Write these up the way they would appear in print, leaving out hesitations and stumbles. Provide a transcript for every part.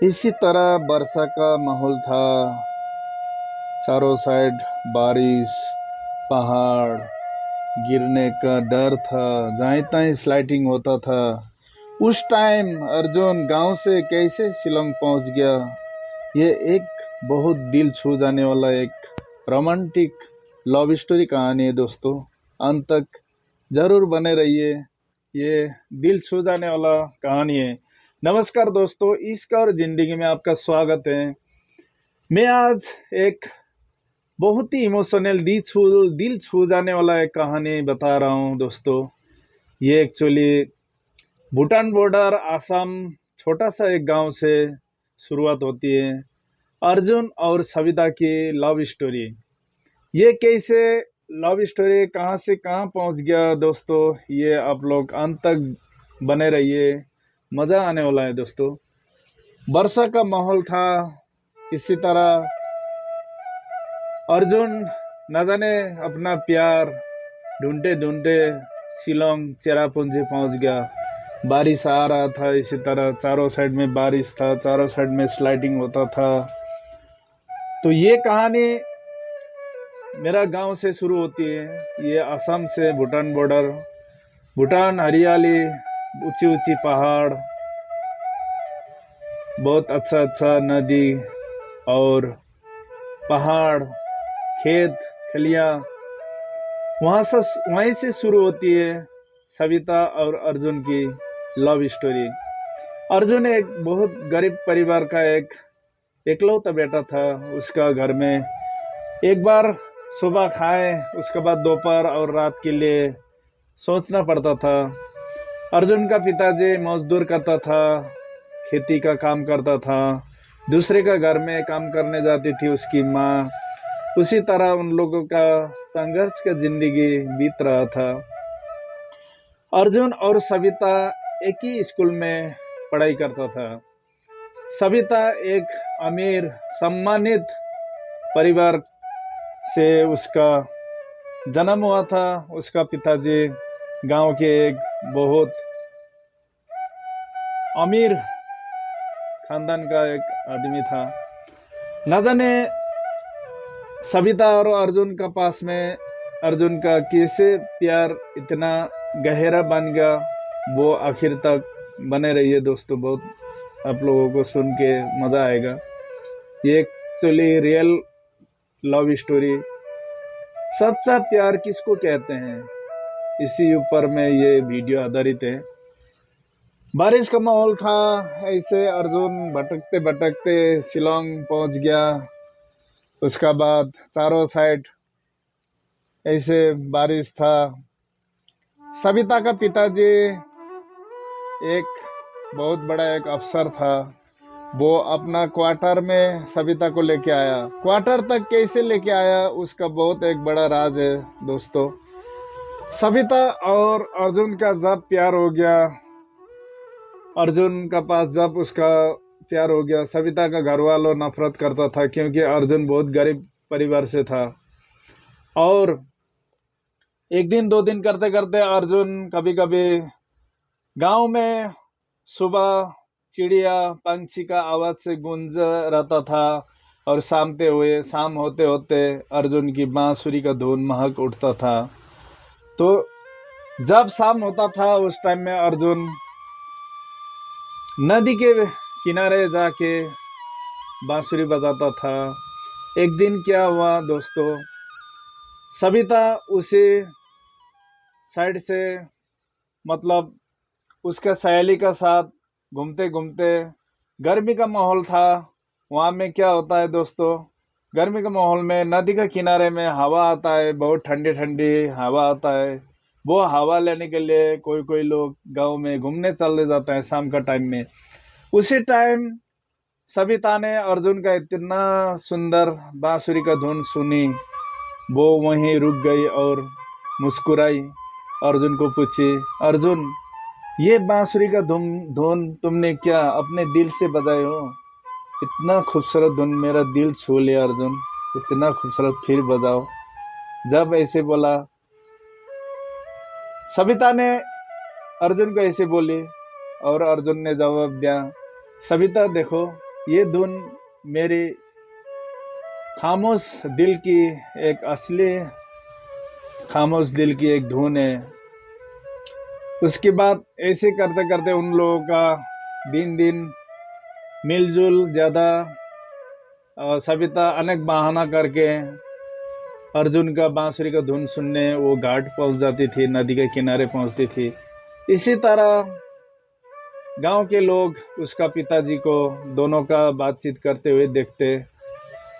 इसी तरह वर्षा का माहौल था। चारों साइड बारिश, पहाड़ गिरने का डर था, जहाँ तहीं स्लाइडिंग होता था। उस टाइम अर्जुन गांव से कैसे शिलोंग पहुंच गया, ये एक बहुत दिल छू जाने वाला एक रोमांटिक लव स्टोरी कहानी है दोस्तों। अंत तक जरूर बने रहिए, ये दिल छू जाने वाला कहानी है। नमस्कार दोस्तों, इसका और जिंदगी में आपका स्वागत है। मैं आज एक बहुत ही इमोशनल दिल छू जाने वाला एक कहानी बता रहा हूँ दोस्तों। ये एक्चुअली भूटान बॉर्डर आसाम छोटा सा एक गांव से शुरुआत होती है। अर्जुन और सविता की लव स्टोरी। ये कैसे लव स्टोरी कहाँ से कहाँ पहुँच गया दोस्तों, ये आप लोग अंत तक बने रहिए, मज़ा आने वाला है दोस्तों। वर्षा का माहौल था। इसी तरह अर्जुन न जाने अपना प्यार ढूंढते ढूंढते शिलोंग चेरापूंजी पहुंच गया। बारिश आ रहा था, इसी तरह चारों साइड में बारिश था, चारों साइड में स्लाइडिंग होता था। तो ये कहानी मेरा गांव से शुरू होती है। ये असम से भूटान बॉर्डर, भूटान हरियाली, ऊंची ऊंची पहाड़, बहुत अच्छा अच्छा नदी और पहाड़, खेत खलियाँ, वहीं से शुरू होती है सविता और अर्जुन की लव स्टोरी। अर्जुन एक बहुत गरीब परिवार का एक एकलौता बेटा था। उसका घर में एक बार सुबह खाए, उसके बाद दोपहर और रात के लिए सोचना पड़ता था। अर्जुन का पिताजी मजदूर करता था, खेती का काम करता था। दूसरे का घर में काम करने जाती थी उसकी माँ। उसी तरह उन लोगों का संघर्ष का जिंदगी बीत रहा था। अर्जुन और सविता एक ही स्कूल में पढ़ाई करता था। सविता एक अमीर सम्मानित परिवार से उसका जन्म हुआ था। उसका पिताजी गांव के एक बहुत अमीर खानदान का एक आदमी था। न जाने सविता और अर्जुन का पास में अर्जुन का कैसे प्यार इतना गहरा बन गया, वो आखिर तक बने रहिए दोस्तों। बहुत आप लोगों को सुन के मज़ा आएगा। ये एक्चुअली रियल लव स्टोरी। सच्चा प्यार किसको कहते हैं, इसी ऊपर में ये वीडियो आधारित है। बारिश का माहौल था। ऐसे अर्जुन भटकते भटकते शिलोंग पहुंच गया। उसका बाद चारों साइड ऐसे बारिश था। सविता का पिताजी एक बहुत बड़ा एक अफसर था। वो अपना क्वार्टर में सविता को लेके आया। क्वार्टर तक कैसे लेके आया, उसका बहुत एक बड़ा राज है दोस्तों। सविता और अर्जुन का जब प्यार हो गया, अर्जुन का पास जब उसका प्यार हो गया, सविता का घर वालों नफरत करता था क्योंकि अर्जुन बहुत गरीब परिवार से था। और एक दिन दो दिन करते करते अर्जुन कभी कभी गांव में सुबह चिड़िया पंछी का आवाज से गूंज रहता था, और शाम होते होते अर्जुन की बांसुरी का धुन महक उठता था। तो जब शाम होता था उस टाइम में अर्जुन नदी के किनारे जाके बांसुरी बजाता था। एक दिन क्या हुआ दोस्तों, सविता उसी साइड से, मतलब उसके सहेली का साथ घूमते घूमते, गर्मी का माहौल था। वहाँ में क्या होता है दोस्तों, गर्मी के माहौल में नदी के किनारे में हवा आता है, बहुत ठंडी ठंडी हवा आता है। वो हवा लेने के लिए कोई कोई लोग गांव में घूमने चले जाते हैं शाम का टाइम में। उसी टाइम सविता ने अर्जुन का इतना सुंदर बांसुरी का धुन सुनी, वो वहीं रुक गई और मुस्कुराई। अर्जुन को पूछी, अर्जुन ये बांसुरी का धुन तुमने क्या अपने दिल से बजाए हो? इतना खूबसूरत धुन मेरा दिल छू लिया अर्जुन, इतना खूबसूरत, फिर बजाओ। जब ऐसे बोला, सविता ने अर्जुन को ऐसे बोली और अर्जुन ने जवाब दिया, सविता देखो, ये धुन मेरी खामोश दिल की एक असली खामोश दिल की एक धुन है। उसके बाद ऐसे करते करते उन लोगों का दिन दिन मिलजुल ज़्यादा, सविता अनेक बहाना करके अर्जुन का बांसुरी का धुन सुनने वो घाट पहुंच जाती थी, नदी के किनारे पहुंचती थी। इसी तरह गांव के लोग उसका पिताजी को दोनों का बातचीत करते हुए देखते।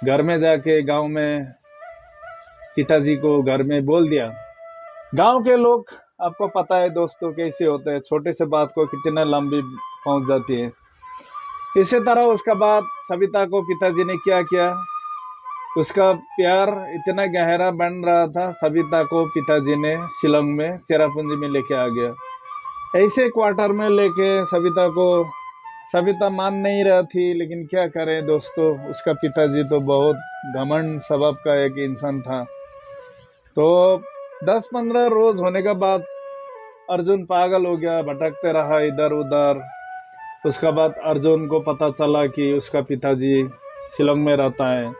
घर में जाके गांव में पिताजी को घर में बोल दिया। गांव के लोग आपको पता है दोस्तों कैसे होते हैं, छोटे से बात को कितना लंबी पहुंच जाती है। इसी तरह उसका बाद सविता को पिताजी ने क्या किया, उसका प्यार इतना गहरा बन रहा था, सविता को पिताजी ने शिलोंग में चेरापूंजी में लेके आ गया। ऐसे क्वार्टर में लेके सविता मान नहीं रहा थी, लेकिन क्या करें दोस्तों, उसका पिताजी तो बहुत घमंड स्वभाव का एक इंसान था। तो 10-15 रोज होने के बाद अर्जुन पागल हो गया, भटकते रहा इधर उधर। उसका बाद अर्जुन को पता चला कि उसका पिताजी शिलोंग में रहता है,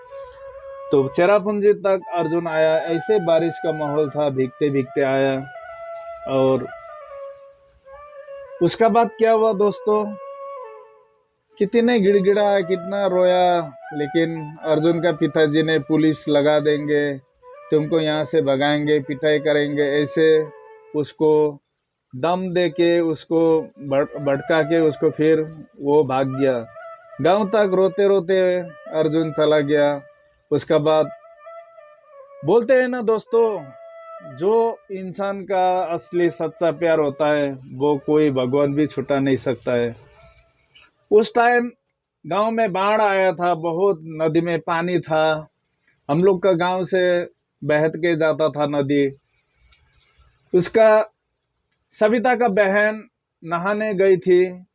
तो चेरापूंजी तक अर्जुन आया। ऐसे बारिश का माहौल था, भीगते भीगते आया। और उसका बाद क्या हुआ दोस्तों, कितने गिड़गिड़ा, कितना रोया, लेकिन अर्जुन का पिताजी ने पुलिस लगा देंगे, तुमको यहाँ से भगाएंगे, पिटाई करेंगे, ऐसे उसको दम दे के उसको भड़का के उसको फिर वो भाग गया। गांव तक रोते रोते अर्जुन चला गया। उसका बाद बोलते हैं ना दोस्तों, जो इंसान का असली सच्चा प्यार होता है वो कोई भगवान भी छुटा नहीं सकता है। उस टाइम गांव में बाढ़ आया था, बहुत नदी में पानी था। हम लोग का गांव से बहत के जाता था नदी। उसका सविता का बहन नहाने गई थी,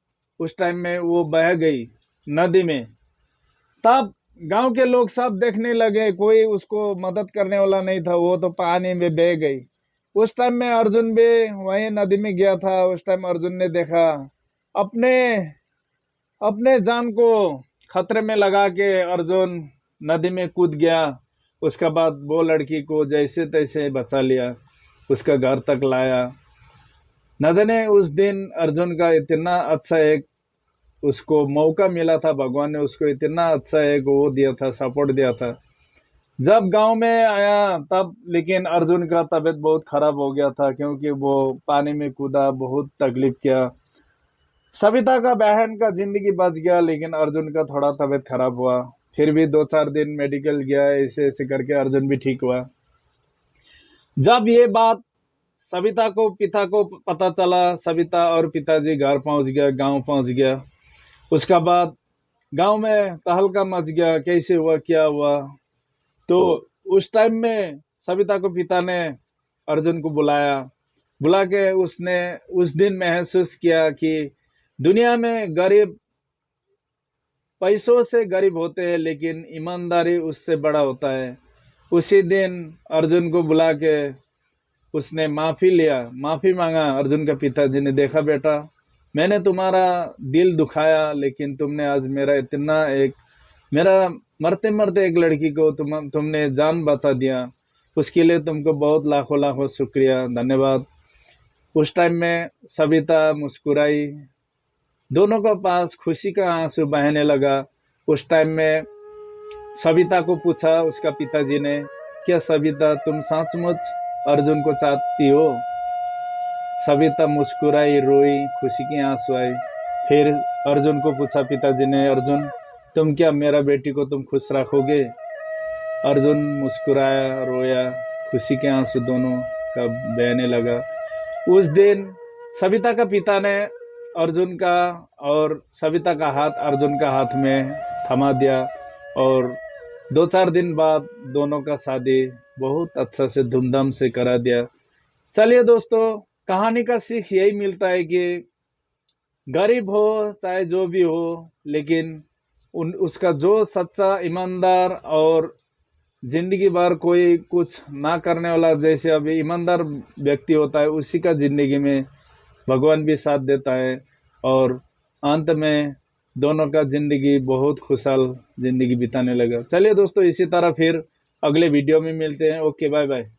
उस टाइम में वो बह गई नदी में। तब गांव के लोग सब देखने लगे, कोई उसको मदद करने वाला नहीं था, वो तो पानी में बह गई। उस टाइम में अर्जुन भी वहीं नदी में गया था। उस टाइम अर्जुन ने देखा, अपने जान को खतरे में लगा के अर्जुन नदी में कूद गया। उसका बाद वो लड़की को जैसे तैसे बचा लिया, उसका घर तक लाया। न जाने उस दिन अर्जुन का इतना अच्छा एक उसको मौका मिला था, भगवान ने उसको इतना अच्छा एक वो दिया था, सपोर्ट दिया था। जब गांव में आया तब लेकिन अर्जुन का तबीयत बहुत खराब हो गया था, क्योंकि वो पानी में कूदा, बहुत तकलीफ किया। सविता का बहन का जिंदगी बच गया, लेकिन अर्जुन का थोड़ा तबीयत खराब हुआ। फिर भी 2-4 दिन मेडिकल गया, ऐसे ऐसे करके अर्जुन भी ठीक हुआ। जब ये बात सविता को पिता को पता चला, सविता और पिताजी घर पहुंच गया, गांव पहुंच गया। उसका बाद गांव में तहलका मच गया, कैसे हुआ, क्या हुआ। तो उस टाइम में सविता को पिता ने अर्जुन को बुला के उसने उस दिन महसूस किया कि दुनिया में गरीब पैसों से गरीब होते हैं, लेकिन ईमानदारी उससे बड़ा होता है। उसी दिन अर्जुन को बुला के उसने माफी मांगा। अर्जुन का पिताजी ने देखा, बेटा मैंने तुम्हारा दिल दुखाया, लेकिन तुमने आज मेरा मरते मरते एक लड़की को तुमने जान बचा दिया, उसके लिए तुमको बहुत लाखों लाखों शुक्रिया, धन्यवाद। उस टाइम में सविता मुस्कुराई, दोनों के पास खुशी का आंसू बहने लगा। उस टाइम में सविता को पूछा उसका पिताजी ने, क्या सविता तुम सचमुच अर्जुन को चाहती हो? सविता मुस्कुराई, रोई, खुशी के आंसू आए। फिर अर्जुन को पूछा पिताजी ने, अर्जुन तुम क्या मेरा बेटी को तुम खुश रखोगे? अर्जुन मुस्कुराया, रोया, खुशी के आंसू दोनों का बहने लगा। उस दिन सविता का पिता ने अर्जुन का और सविता का हाथ अर्जुन का हाथ में थमा दिया, और 2-4 दिन बाद दोनों का शादी बहुत अच्छा से धूमधाम से करा दिया। चलिए दोस्तों, कहानी का सीख यही मिलता है कि गरीब हो चाहे जो भी हो, लेकिन उसका जो सच्चा ईमानदार और जिंदगी भर कोई कुछ ना करने वाला, जैसे अभी ईमानदार व्यक्ति होता है, उसी का जिंदगी में भगवान भी साथ देता है। और अंत में दोनों का ज़िंदगी बहुत खुशहाल ज़िंदगी बिताने लगा। चलिए दोस्तों, इसी तरह फिर अगले वीडियो में मिलते हैं। Okay, bye bye.